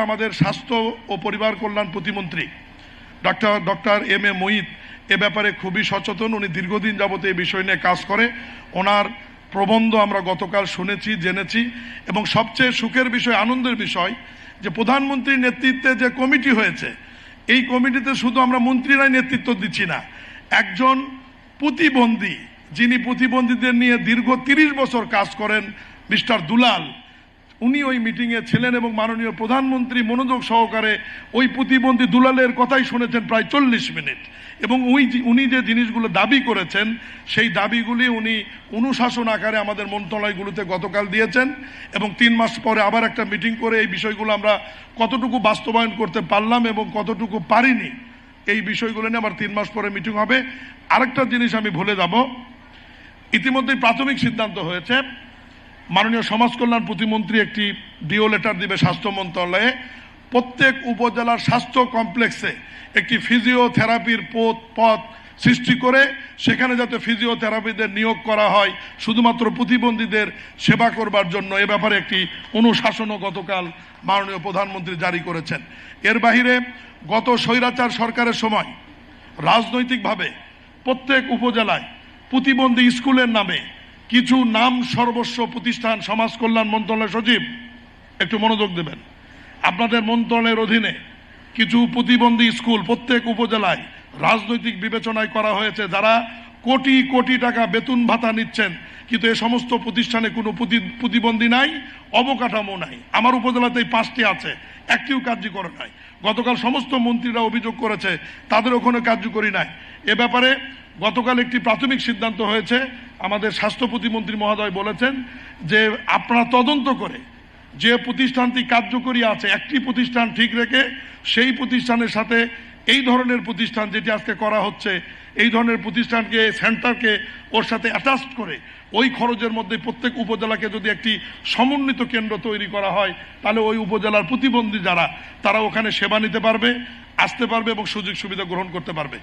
আমাদের স্বাস্থ্য ও পরিবার কল্যাণ প্রতিমন্ত্রী ডক্টর এম এ মঈদ এ ব্যাপারে খুবই সচেতন। উনি দীর্ঘদিন যাবত এই বিষয় নিয়ে কাজ করে। ওনার প্রবন্ধ আমরা গতকাল শুনেছি, জেনেছি, এবং সবচেয়ে সুখের বিষয়, আনন্দের বিষয় যে প্রধানমন্ত্রীর নেতৃত্বে যে কমিটি হয়েছে, এই কমিটিতে শুধু আমরা মন্ত্রীরাই নেতৃত্ব দিচ্ছি না, একজন প্রতিবন্ধী, যিনি প্রতিবন্ধীদের নিয়ে দীর্ঘ 30 বছর কাজ করেন, মিস্টার দুলাল, উনি ওই মিটিংয়ে ছিলেন এবং মাননীয় প্রধানমন্ত্রী মনোযোগ সহকারে ওই প্রতিবন্ধী দুলালের কথাই শুনেছেন প্রায় 40 মিনিট। এবং উনি যে জিনিসগুলো দাবি করেছেন, সেই দাবিগুলি উনি অনুশাসন আকারে আমাদের মন্ত্রণালয়গুলোতে গতকাল দিয়েছেন। এবং 3 মাস পরে আবার একটা মিটিং করে এই বিষয়গুলো আমরা কতটুকু বাস্তবায়ন করতে পারলাম এবং কতটুকু পারিনি, এই বিষয়গুলো নিয়ে আবার 3 মাস পরে মিটিং হবে। আরেকটা জিনিস আমি ভুলে যাব, ইতিমধ্যেই প্রাথমিক সিদ্ধান্ত হয়েছে, মাননীয় সমাজ কল্যাণ প্রতিমন্ত্রী একটি ডিও লেটার দিবে স্বাস্থ্য মন্ত্রণালয়ে, প্রত্যেক উপজেলার স্বাস্থ্য কমপ্লেক্সে একটি ফিজিওথেরাপির পদ সৃষ্টি করে সেখানে যাতে ফিজিওথেরাপিদের নিয়োগ করা হয় শুধুমাত্র প্রতিবন্ধীদের সেবা করবার জন্য। এ ব্যাপারে একটি অনুশাসনও গতকাল মাননীয় প্রধানমন্ত্রী জারি করেছেন। এর বাহিরে গত স্বৈরাচার সরকারের সময় রাজনৈতিকভাবে প্রত্যেক উপজেলায় প্রতিবন্ধী স্কুলের নামে কিছু নাম সর্বস্ব প্রতিষ্ঠান, সমাজ কল্যাণ মন্ত্রণালয় সচিব একটু মনোযোগ দেবেন, আপনাদের মন্ত্রণালয়ের অধীনে কিছু প্রতিবন্ধী স্কুল প্রত্যেক উপজেলায় রাজনৈতিক বিবেচনায় করা হয়েছে, যারা কোটি কোটি টাকা বেতন ভাতা নিচ্ছেন, কিন্তু এ সমস্ত প্রতিষ্ঠানে কোনো প্রতিবন্ধী নাই, অবকাঠামো নাই। আমার উপজেলাতেই 5টি আছে, একটিও কার্যকর নাই। গতকাল সমস্ত মন্ত্রীরা অভিযোগ করেছে তাদের ওখানে কার্যকরী নাই। এ ব্যাপারে গতকাল একটি প্রাথমিক সিদ্ধান্ত হয়েছে। আমাদের স্বাস্থ্য প্রতিমন্ত্রী মহোদয় বলেছেন যে আপনারা তদন্ত করে যে প্রতিষ্ঠানটি কার্যকরী আছে, একটি প্রতিষ্ঠান ঠিক রেখে সেই প্রতিষ্ঠানের সাথে এই ধরনের প্রতিষ্ঠান যেটি আজকে করা হচ্ছে, এই ধরনের প্রতিষ্ঠানকে, সেন্টারকে ওর সাথে অ্যাটাচ করে ওই খরচের মধ্যে প্রত্যেক উপজেলাকে যদি একটি সমন্বিত কেন্দ্র তৈরি করা হয়, তাহলে ওই উপজেলার প্রতিবন্ধী যারা, তারা ওখানে সেবা নিতে পারবে, আসতে পারবে এবং সুযোগ সুবিধা গ্রহণ করতে পারবে।